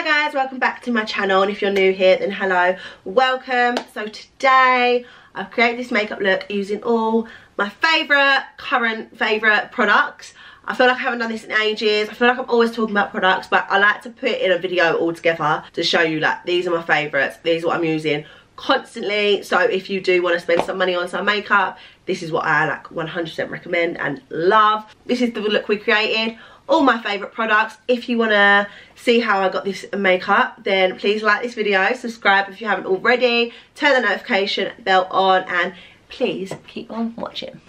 Hi guys, welcome back to my channel, and if you're new here then hello, welcome. So today I've created this makeup look using all my current favourite products. I feel like I haven't done this in ages. I feel like I'm always talking about products, but I like to put in a video all together to show you like these are my favourites, these are what I'm using constantly. So if you do want to spend some money on some makeup, this is what I like 100% recommend and love. This is the look we created. All my favourite products. If you want to see how I got this makeup, then please like this video, subscribe if you haven't already, turn the notification bell on, and please keep on watching.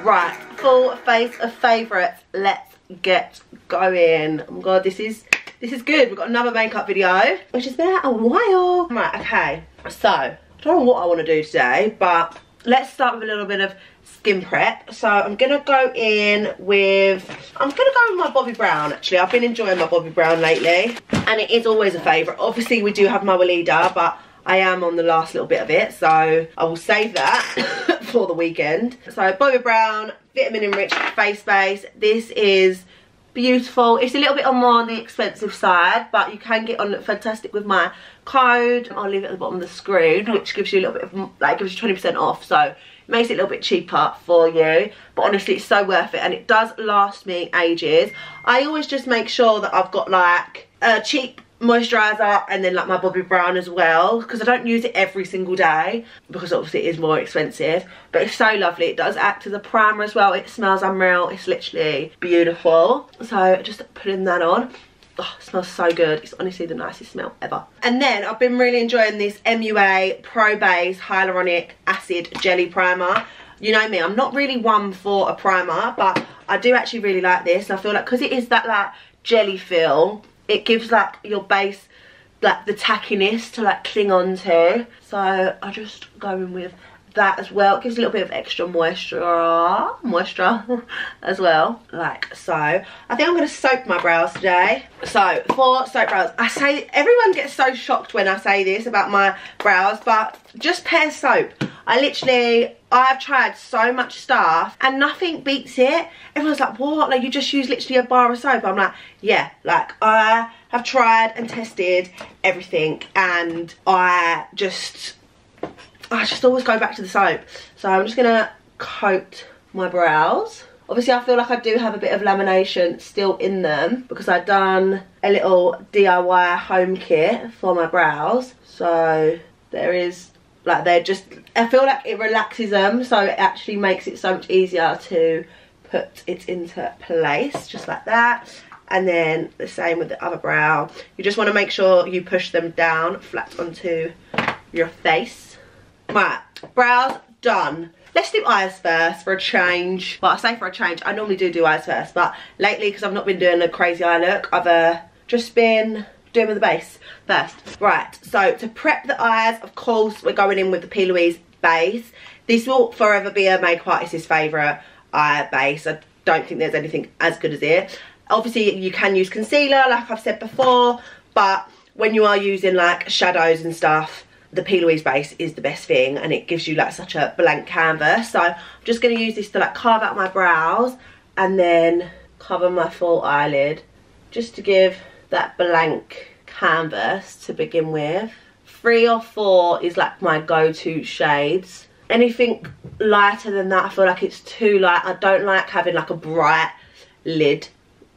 Right, full face of favourites. Let's get going. Oh my god, this is good. We've got another makeup video, which has been out a while. Right, okay. So, I don't know what I want to do today, but let's start with a little bit of skin prep. So I'm gonna go with my Bobbi Brown. Actually, I've been enjoying my Bobbi Brown lately, and it is always a favourite. Obviously we do have my Walida, but I am on the last little bit of it, so I will save that for the weekend. So Bobbi Brown Vitamin Enriched Face Base. This is beautiful. It's a little bit more on the expensive side, but you can get on fantastic with my code. I'll leave it at the bottom of the screen, which gives you a little bit of, like, gives you 20% off, so it makes it a little bit cheaper for you. But honestly, it's so worth it, and it does last me ages. I always just make sure that I've got like a cheap moisturiser and then like my Bobbi Brown as well, because I don't use it every single day because obviously it is more expensive, but it's so lovely. It does act as a primer as well. It smells unreal. It's literally beautiful. So just putting that on. Oh, it smells so good. It's honestly the nicest smell ever. And then I've been really enjoying this MUA Pro Base Hyaluronic Acid Jelly Primer. You know me, I'm not really one for a primer, but I do actually really like this. And I feel like because it is that like jelly feel, it gives like your base like the tackiness to like cling on to. So I just go in with that as well. It gives a little bit of extra moisture as well, like so. I think I'm going to soap my brows today. So for soap brows, I say everyone gets so shocked when I say this about my brows, but just Pear soap. I've tried so much stuff and nothing beats it. Everyone's like, what? Like, you just use literally a bar of soap? I'm like, yeah, like I have tried and tested everything, and I just always go back to the soap. So I'm just gonna coat my brows. Obviously I feel like I do have a bit of lamination still in them because I've done a little DIY home kit for my brows. So there is like, I feel like it relaxes them, so it actually makes it so much easier to put it into place, just like that. And then the same with the other brow. You just want to make sure you push them down flat onto your face. Right, brows done. Let's do eyes first for a change. Well, I say for a change, I normally do eyes first, but lately, because I've not been doing a crazy eye look, I've just been doing with the base first. Right, so to prep the eyes, of course, we're going in with the Plouise base. This will forever be a makeup artist's favourite eye base. I don't think there's anything as good as it. Obviously, you can use concealer, like I've said before, but when you are using like shadows and stuff, the Plouise base is the best thing, and it gives you like such a blank canvas. So I'm just going to use this to like carve out my brows and then cover my full eyelid, just to give that blank canvas to begin with. 3 or 4 is like my go-to shades. Anything lighter than that, I feel like it's too light. I don't like having like a bright lid.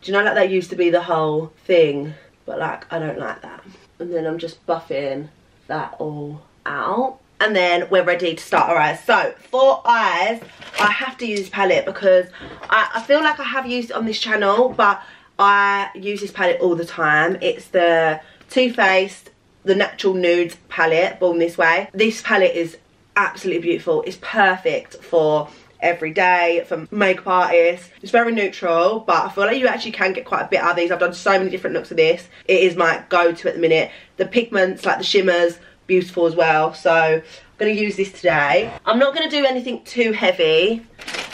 Do you know, like that used to be the whole thing, but like I don't like that. And then I'm just buffing that all out, and then we're ready to start our eyes. So for eyes, I have to use this palette because I feel like I have used it on this channel, but I use this palette all the time. It's the Too Faced the Natural Nudes palette, Born This Way. This palette is absolutely beautiful. It's perfect for every day, for makeup artists. It's very neutral, but I feel like you actually can get quite a bit out of these. I've done so many different looks of this. It is my go-to at the minute. The pigments, like the shimmers, beautiful as well. So I'm going to use this today. I'm not going to do anything too heavy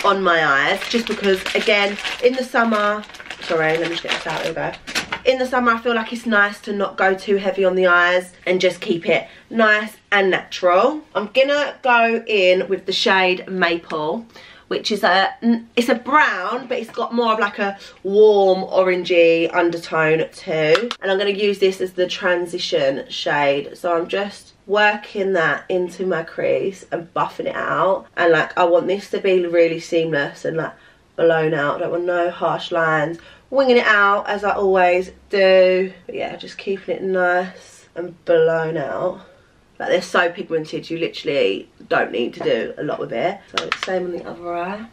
on my eyes, just because, again, in the summer, sorry, let me just get this out, there we go. In the summer, I feel like it's nice to not go too heavy on the eyes and just keep it nice and natural. I'm gonna go in with the shade Maple, which is it's a brown, but it's got more of like a warm orangey undertone too. And I'm going to use this as the transition shade. So I'm just working that into my crease and buffing it out. And like I want this to be really seamless and like blown out. I don't want no harsh lines. Winging it out as I always do. But yeah, just keeping it nice and blown out. Like they're so pigmented, you literally don't need to do a lot with it. So same on the other eye.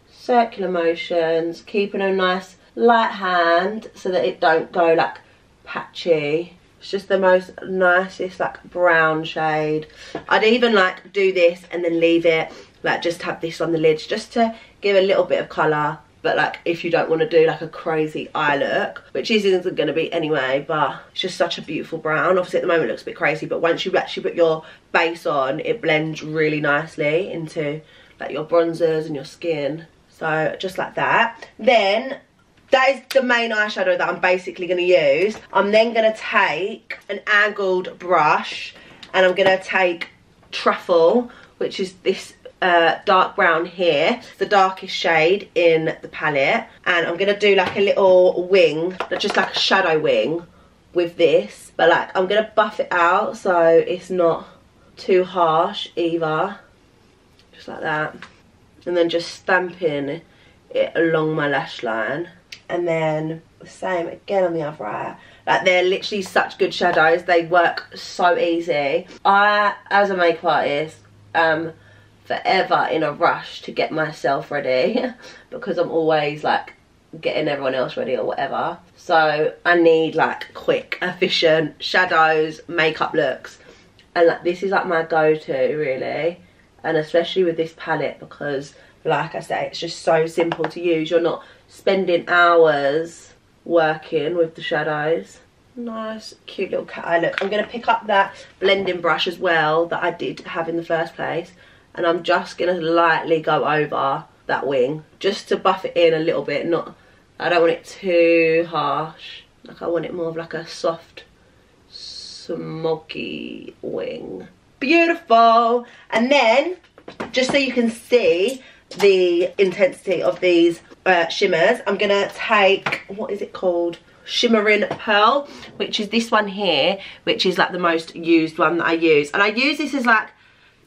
Circular motions, keeping a nice light hand so that it don't go like patchy. It's just the most nicest like brown shade. I'd even like do this and then leave it, like just have this on the lids just to give a little bit of colour. But like if you don't want to do like a crazy eye look, which isn't going to be anyway, but it's just such a beautiful brown. Obviously at the moment it looks a bit crazy, but once you actually put your base on, it blends really nicely into like your bronzers and your skin. So just like that. Then that is the main eyeshadow that I'm basically going to use. I'm then going to take an angled brush and I'm going to take Truffle, which is this dark brown here, the darkest shade in the palette, and I'm gonna do like a little wing, just like a shadow wing with this, but like I'm gonna buff it out so it's not too harsh either, just like that, and then just stamping it along my lash line. And then the same again on the other eye. Like they're literally such good shadows, they work so easy. I, as a makeup artist, forever in a rush to get myself ready because I'm always like getting everyone else ready or whatever. So I need like quick, efficient shadows, makeup looks, and like this is like my go-to really, and especially with this palette because like I say, it's just so simple to use. You're not spending hours working with the shadows. Nice cute little cat eye look. I'm going to pick up that blending brush as well that I did have in the first place, and I'm just going to lightly go over that wing just to buff it in a little bit. Not, I don't want it too harsh, like I want it more of like a soft smoky wing. Beautiful. And then just so you can see the intensity of these shimmers, I'm going to take, what is it called? Shimmering Pearl, which is this one here, which is like the most used one that I use. And I use this as like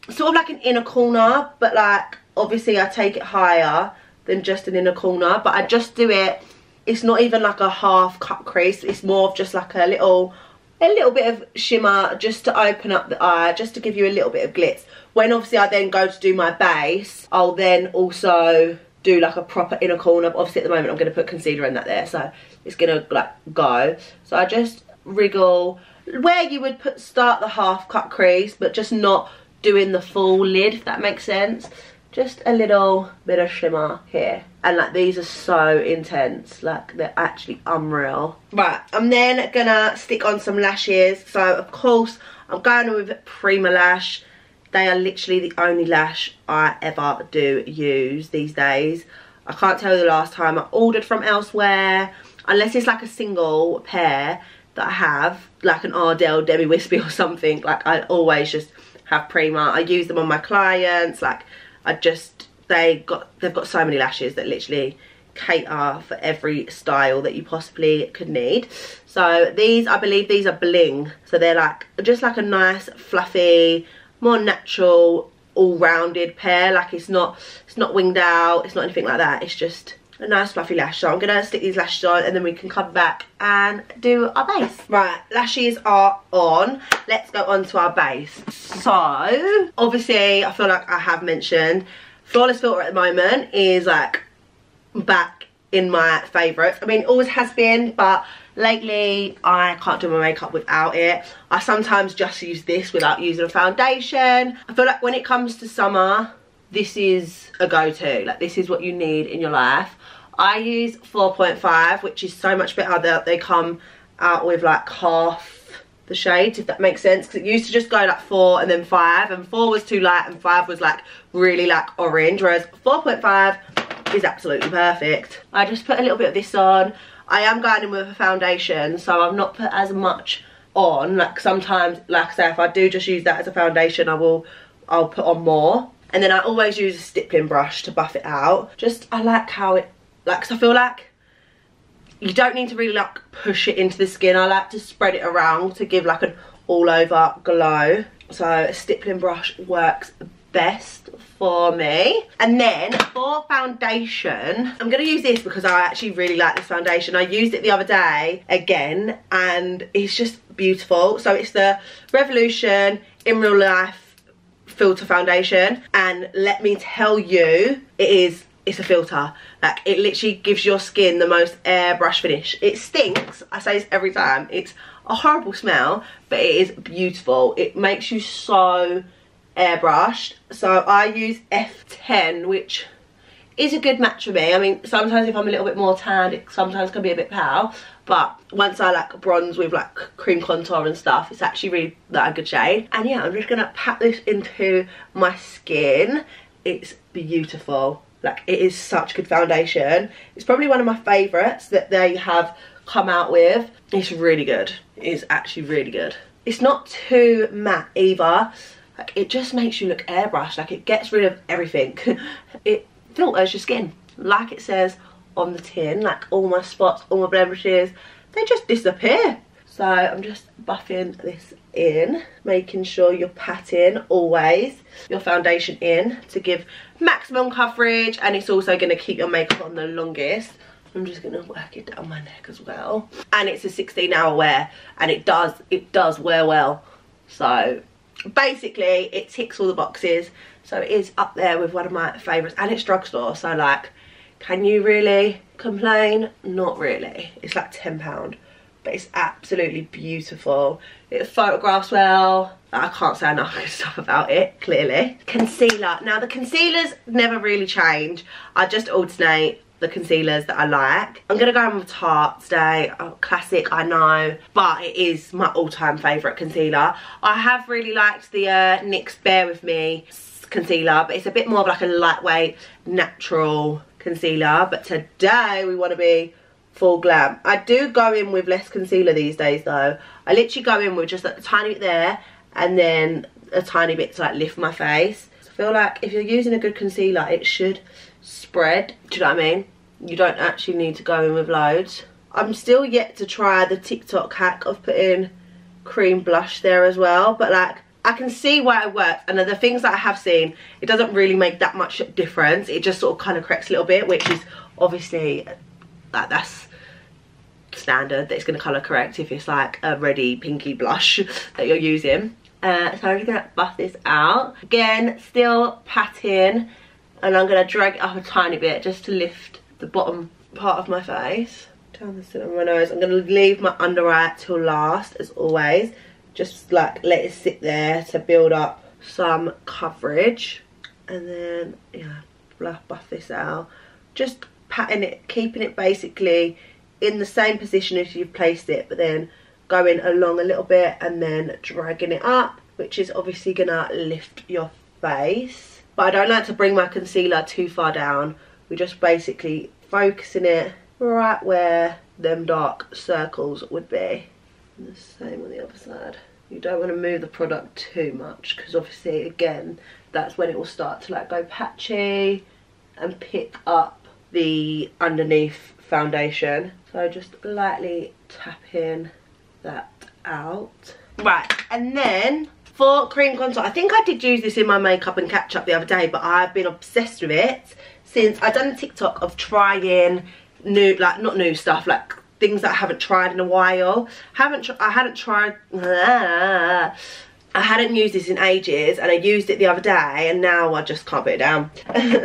sort of like an inner corner, but like obviously I take it higher than just an inner corner, but I just do it, it's not even like a half cut crease, it's more of just like a little bit of shimmer just to open up the eye, just to give you a little bit of glitz. When obviously I then go to do my base, I'll then also do like a proper inner corner. But obviously at the moment I'm going to put concealer in that there, so it's going to like go. So I just wriggle where you would start the half cut crease, but just not doing the full lid, if that makes sense. Just a little bit of shimmer here. And like these are so intense, like they're actually unreal. Right, I'm then gonna stick on some lashes. So of course I'm going with Primalash. They are literally the only lash I ever do use these days. I can't tell you the last time I ordered from elsewhere, unless it's like a single pair that I have, like an Ardell Demi Wispy or something. Like I always just have Prima. I use them on my clients. Like they've got so many lashes that literally cater for every style that you possibly could need. So these, I believe these are Bling. So they're like just like a nice fluffy, more natural, all-rounded pair. Like it's not winged out, it's not anything like that, it's just a nice fluffy lash. So I'm gonna stick these lashes on and then we can come back and do our base. Right, lashes are on, let's go on to our base. So obviously I feel like I have mentioned Flawless Filter at the moment is like back in my favourites. I mean it always has been, but lately I can't do my makeup without it. I sometimes just use this without using a foundation. I feel like when it comes to summer, this is a go-to. Like this is what you need in your life. I use 4.5, which is so much better. They come out with like half the shades, if that makes sense, because it used to just go like 4 and then 5, and 4 was too light and 5 was like really like orange, whereas 4.5 is absolutely perfect. I just put a little bit of this on. I am going in with a foundation, so I've not put as much on. Like sometimes, like I say, if I do just use that as a foundation, I'll put on more. And then I always use a stippling brush to buff it out. Just, I like how it, like, 'cause I feel like you don't need to really like push it into the skin. I like to spread it around to give like an all over glow. So a stippling brush works best for me. And then for foundation, I'm going to use this because I actually really like this foundation. I used it the other day again and it's just beautiful. So it's the Revolution In Real Life Filter Foundation, and let me tell you, it's a filter. Like, it literally gives your skin the most airbrush finish. It stinks, I say this every time, it's a horrible smell, but it is beautiful. It makes you so airbrushed. So I use F10, which is a good match for me. I mean, sometimes if I'm a little bit more tanned, it sometimes can be a bit pale, but once I like bronze with like cream contour and stuff, it's actually really like a good shade. And yeah, I'm just gonna pat this into my skin. It's beautiful. Like, it is such good foundation. It's probably one of my favourites that they have come out with. It's really good. It is actually really good. It's not too matte either. Like, it just makes you look airbrushed. Like, it gets rid of everything. It filters your skin, like it says on the tin. Like, all my spots, all my blemishes, they just disappear. So I'm just buffing this in, making sure you're patting always your foundation in to give maximum coverage, and it's also going to keep your makeup on the longest. I'm just going to work it down my neck as well. And it's a 16-hour wear, and it does wear well. So basically it ticks all the boxes. So it is up there with one of my favourites, and it's drugstore, so like, can you really complain? Not really. It's like £10, but it's absolutely beautiful. It photographs well. I can't say enough good stuff about it, clearly. Concealer. Now, the concealers never really change. I just alternate the concealers that I like. I'm going to go in with Tarte today. Oh, classic, I know, but it is my all-time favourite concealer. I have really liked the NYX Bear With Me concealer, but it's a bit more of like a lightweight, natural concealer. But today we want to be full glam. I do go in with less concealer these days though. I literally go in with just like a tiny bit there and then a tiny bit to like lift my face. I feel like if you're using a good concealer, it should spread. Do you know what I mean? You don't actually need to go in with loads. I'm still yet to try the TikTok hack of putting cream blush there as well, but like, I can see why it works, and the things that I have seen, it doesn't really make that much difference. It just sort of kind of corrects a little bit, which is obviously that's standard, that it's going to colour correct if it's like a ready pinky blush that you're using. So I'm just going to buff this out. Again, still patting, and I'm going to drag it up a tiny bit just to lift the bottom part of my face. Down the center of my nose. I'm going to leave my under eye till last, as always. Just like let it sit there to build up some coverage. And then, yeah, buff this out. Just patting it, keeping it basically in the same position as you've placed it, but then going along a little bit and then dragging it up, which is obviously gonna lift your face. But I don't like to bring my concealer too far down. We're just basically focusing it right where them dark circles would be. And the same on the other side. You don't want to move the product too much, because obviously again that's when it will start to like go patchy and pick up the underneath foundation. So just lightly tapping that out. Right, and then for cream contour, I think I did use this in my makeup and catch up the other day, but I've been obsessed with it since I've done a TikTok of trying new, like not new stuff, like things that I haven't tried in a while. I hadn't used this in ages, and I used it the other day, and now I just can't put it down.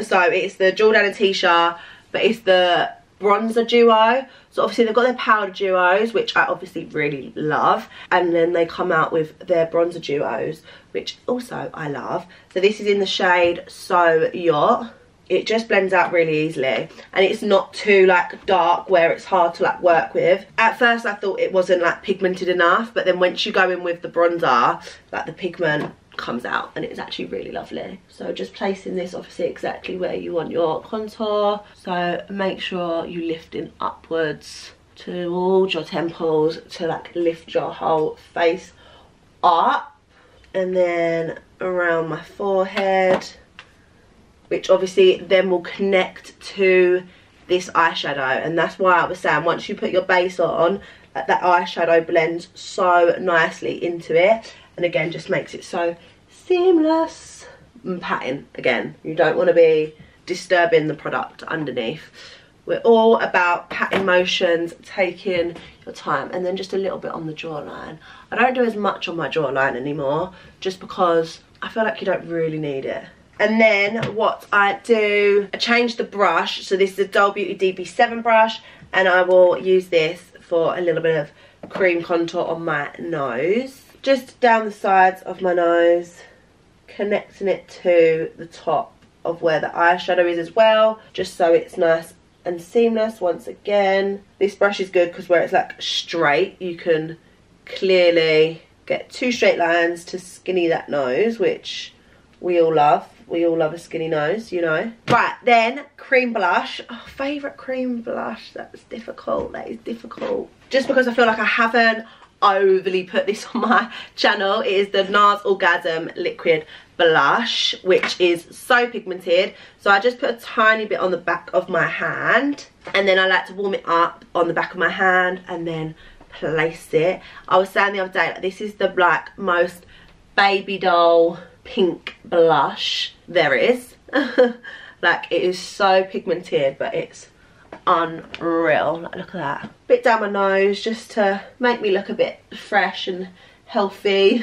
So it's the Jordanaticia, but it's the bronzer duo. So obviously they've got their powder duos, which I obviously really love, and then they come out with their bronzer duos, which also I love. So this is in the shade So Yacht. It just blends out really easily, and it's not too like dark where it's hard to like work with. At first I thought it wasn't like pigmented enough, but then once you go in with the bronzer, like the pigment comes out, and it's actually really lovely. So just placing this obviously exactly where you want your contour. So make sure you lifting upwards towards your temples to like lift your whole face up, and then around my forehead. which obviously then will connect to this eyeshadow. And that's why I was saying, once you put your base on, that eyeshadow blends so nicely into it, and again just makes it so seamless. And patting, again, you don't want to be disturbing the product underneath. We're all about patting motions, taking your time, and then just a little bit on the jawline. I don't do as much on my jawline anymore, just because I feel like you don't really need it. And then what I do, I change the brush. So this is a Doll Beauty DB7 brush, and I will use this for a little bit of cream contour on my nose. Just down the sides of my nose, connecting it to the top of where the eyeshadow is as well, just so it's nice and seamless. Once again, this brush is good because where it's like straight, you can clearly get 2 straight lines to skinny that nose, which we all love. We all love a skinny nose, you know. Right, then cream blush. Oh, favourite cream blush. That's difficult. That is difficult. Just because I feel like I haven't overly put this on my channel. It is the Nars Orgasm liquid blush, which is so pigmented. So I just put a tiny bit on the back of my hand, and then I like to warm it up on the back of my hand and then place it. I was saying the other day, like, this is the like most baby doll pink blush there is. Like, it is so pigmented, but it's unreal. Like, look at that. Bit down my nose just to make me look a bit fresh and healthy.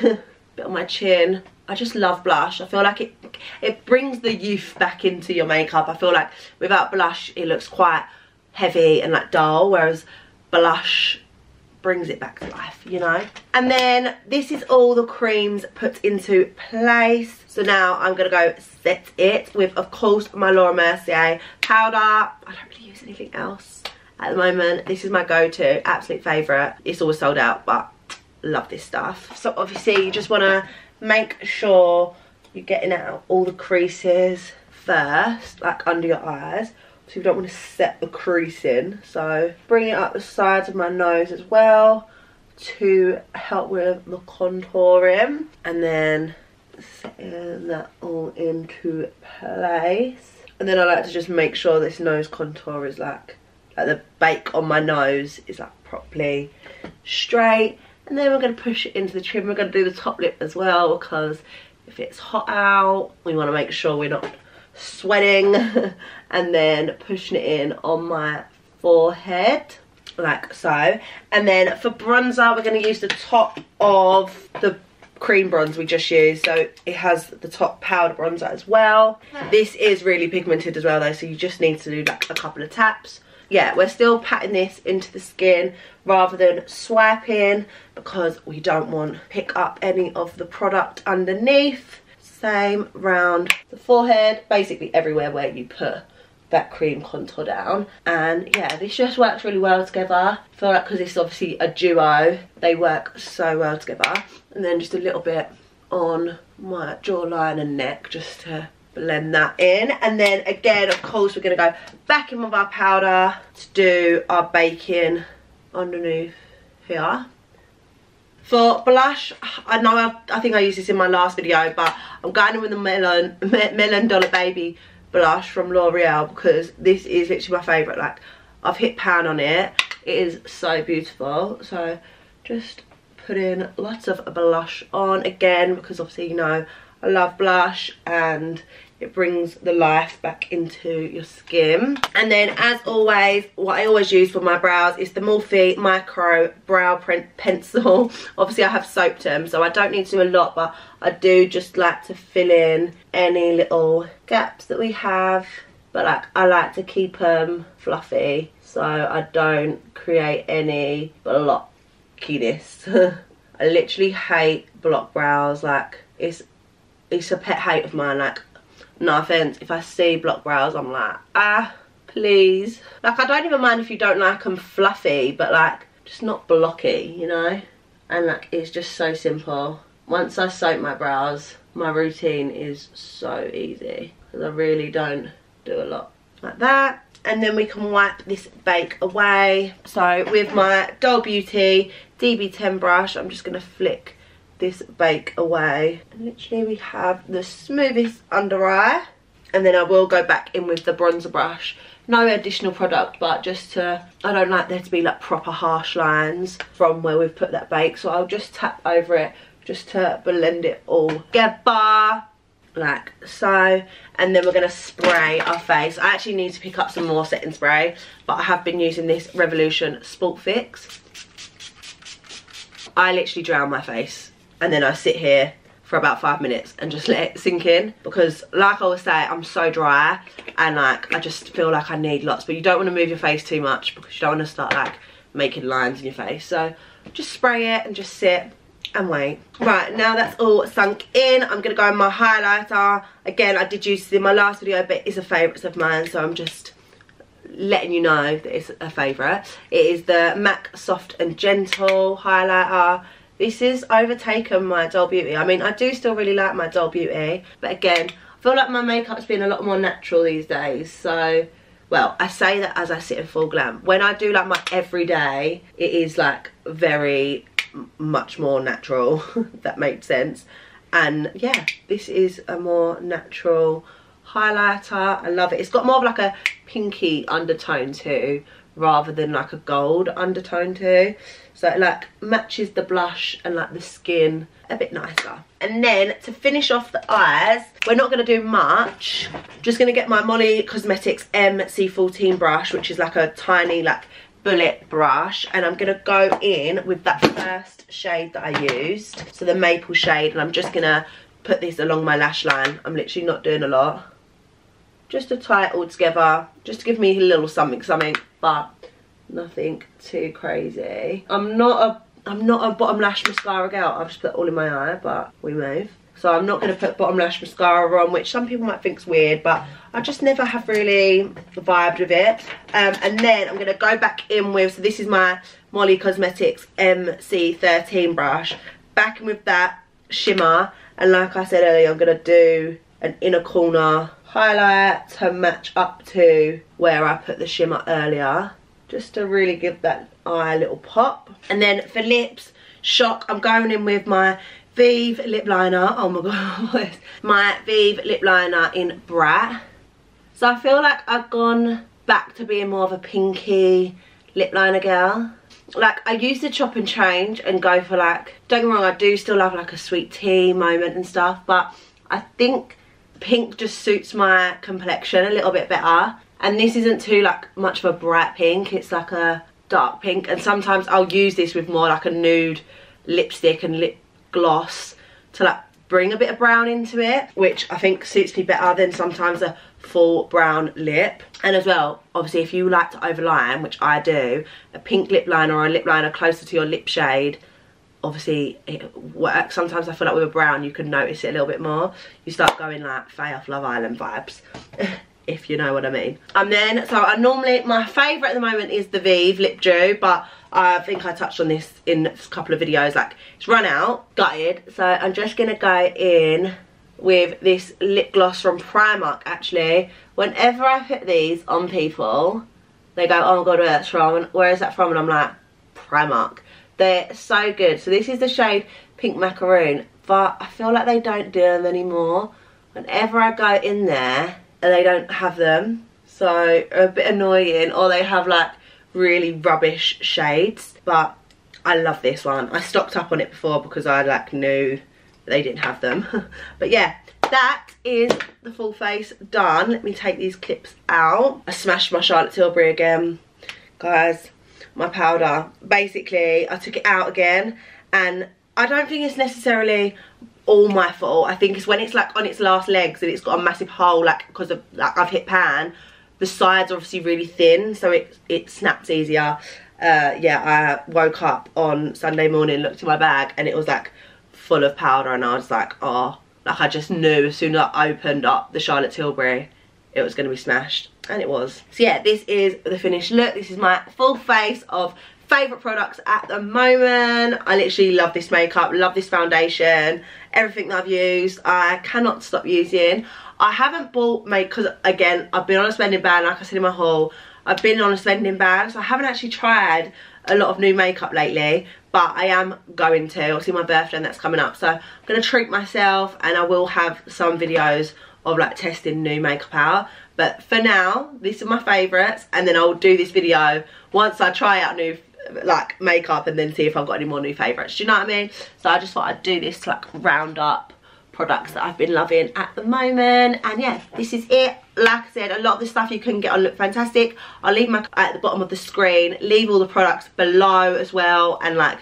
Bit on my chin. I just love blush. I feel like it brings the youth back into your makeup. I feel like without blush it looks quite heavy and like dull, whereas blush brings it back to life, you know. And then this is all the creams put into place. So now I'm gonna go set it with, of course, my Laura Mercier powder. I don't really use anything else at the moment. This is my go-to, absolute favourite. It's always sold out, but love this stuff. So obviously you just want to make sure you're getting out all the creases first, like under your eyes. So you don't want to set the crease in. So bring it up the sides of my nose as well to help with the contouring. And then setting that all into place. And then I like to just make sure this nose contour is like the bake on my nose is like properly straight. And then we're going to push it into the trim. We're going to do the top lip as well, because if it's hot out, we want to make sure we're not sweating. And then pushing it in on my forehead like so. And then for bronzer, we're going to use the top of the cream bronze we just used, so it has the top powder bronzer as well. This is really pigmented as well though, so you just need to do like a couple of taps. Yeah, we're still patting this into the skin rather than swiping, because we don't want to pick up any of the product underneath. Same round the forehead, basically everywhere where you put that cream contour down. And yeah, this just works really well together. I feel like because it's obviously a duo, they work so well together. And then just a little bit on my jawline and neck just to blend that in. And then again, of course, we're going to go back in with our powder to do our baking underneath here. For blush, I know I think I used this in my last video, but I'm going in with the Melon Dollar Baby blush from Loreal, because this is literally my favourite. Like, I've hit pan on it. It is so beautiful. So just put in lots of blush on again, because obviously, you know, I love blush and it brings the life back into your skin. And then, as always, what I always use for my brows is the Morphe Micro Brow Print Pencil. Obviously, I have soaped them, so I don't need to do a lot, but I do just like to fill in any little gaps that we have. But like, I like to keep them fluffy, so I don't create any blockiness. I literally hate block brows. Like, it's a pet hate of mine. Like, no offense, if I see block brows, I'm like, please. Like, I don't even mind if you don't like them fluffy, but like, just not blocky, you know? And like, it's just so simple. Once I soak my brows, my routine is so easy, because I really don't do a lot like that. And then we can wipe this bake away. So with my Doll Beauty DB10 brush, I'm just gonna flick this bake away. And literally we have the smoothest under eye. And then I will go back in with the bronzer brush. No additional product, but just to, I don't like there to be like proper harsh lines from where we've put that bake. So I'll just tap over it just to blend it all together. Like so. And then we're going to spray our face. I actually need to pick up some more setting spray, but I have been using this Revolution Sport Fix. I literally drown my face and then I sit here for about 5 minutes and just let it sink in, because like I was saying, I'm so dry and like I just feel like I need lots. But you don't want to move your face too much because you don't want to start like making lines in your face. So just spray it and just sit and wait. Right, now that's all sunk in, I'm gonna go in my highlighter. Again, I did use this in my last video, but it's a favourite of mine, so I'm just letting you know that it's a favourite. It is the MAC Soft and Gentle highlighter. This has overtaken my Doll Beauty. I mean, I do still really like my Doll Beauty, but again, I feel like my makeup's been a lot more natural these days. So, well, I say that as I sit in full glam. When I do like my everyday, it is like very much more natural, if that makes sense. And yeah, this is a more natural highlighter. I love it. It's got more of like a pinky undertone too, rather than like a gold undertone too. So it like matches the blush and like the skin a bit nicer. And then to finish off the eyes, we're not going to do much. I'm just going to get my Molly Cosmetics MC14 brush, which is like a tiny like bullet brush, and I'm going to go in with that first shade that I used, so the maple shade, and I'm just going to put this along my lash line. I'm literally not doing a lot, just to tie it all together, just to give me a little something, but nothing too crazy. I'm not a bottom lash mascara girl. I've just put it all in my eye, but we move. So I'm not going to put bottom lash mascara on, which some people might think is weird, but I just never have really vibed with it. And then I'm going to go back in with, so this is my Molly Cosmetics MC13 brush, back in with that shimmer. And like I said earlier, I'm going to do an inner corner highlight to match up to where I put the shimmer earlier, just to really give that eye a little pop. And then for lips, shock, I'm going in with my Vieve lip liner. Oh my god, my Vieve lip liner in Brat. So I feel like I've gone back to being more of a pinky lip liner girl. Like, I used to chop and change and go for like, don't get me wrong, I do still love like a sweet tea moment and stuff, but I think pink just suits my complexion a little bit better. And this isn't too like much of a bright pink, it's like a dark pink. And sometimes I'll use this with more like a nude lipstick and lip gloss to like bring a bit of brown into it, which I think suits me better than sometimes a full brown lip. And as well, obviously, if you like to overline, which I do, a pink lip liner or a lip liner closer to your lip shade, obviously it works. Sometimes I feel like with a brown you can notice it a little bit more. You start going like Faye off Love Island vibes. If you know what I mean. And then, so I normally, my favourite at the moment is the Vieve Lip Dew, but I think I touched on this in a couple of videos, like it's run out, gutted. So I'm just going to go in with this lip gloss from Primark. Actually, whenever I put these on people, they go, oh my god, where that's from, and where is that from? And I'm like, Primark. They're so good. So this is the shade Pink Macaroon, but I feel like they don't do them anymore. Whenever I go in there, and they don't have them, so a bit annoying, or they have like really rubbish shades. But I love this one. I stocked up on it before because I like knew they didn't have them. But yeah, that is the full face done. Let me take these clips out. I smashed my Charlotte Tilbury again, guys. My powder, basically I took it out again, and I don't think it's necessarily all my fault. I think it's when it's like on its last legs and it's got a massive hole, like because of like I've hit pan, the sides are obviously really thin, so it snaps easier. Yeah, I woke up on Sunday morning, looked in my bag, and it was like full of powder, and I was like, oh, like I just knew as soon as I opened up the Charlotte Tilbury it was going to be smashed, and it was. So yeah, this is the finished look. This is my full face of favourite products at the moment. I literally love this makeup, love this foundation, everything that I've used I cannot stop using. I haven't bought makeup because again I've been on a spending ban, like I said in my haul. I've been on a spending ban, so I haven't actually tried a lot of new makeup lately, but I am going to. Obviously my birthday and that's coming up, so I'm going to treat myself, and I will have some videos of like testing new makeup out. But for now, these are my favourites, and then I'll do this video once I try out new like makeup and then see if I've got any more new favourites. Do you know what I mean? So I just thought I'd do this to like round up products that I've been loving at the moment. And yeah, this is it. Like I said, a lot of the stuff you can get on Look Fantastic. I'll leave my at the bottom of the screen, leave all the products below as well, and like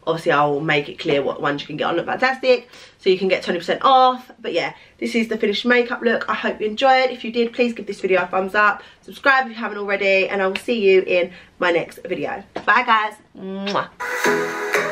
obviously I'll make it clear what ones you can get on Look Fantastic, so you can get 20% off. But yeah, this is the finished makeup look. I hope you enjoyed. If you did, please give this video a thumbs up, subscribe if you haven't already, and I will see you in my next video. Bye guys. Mwah.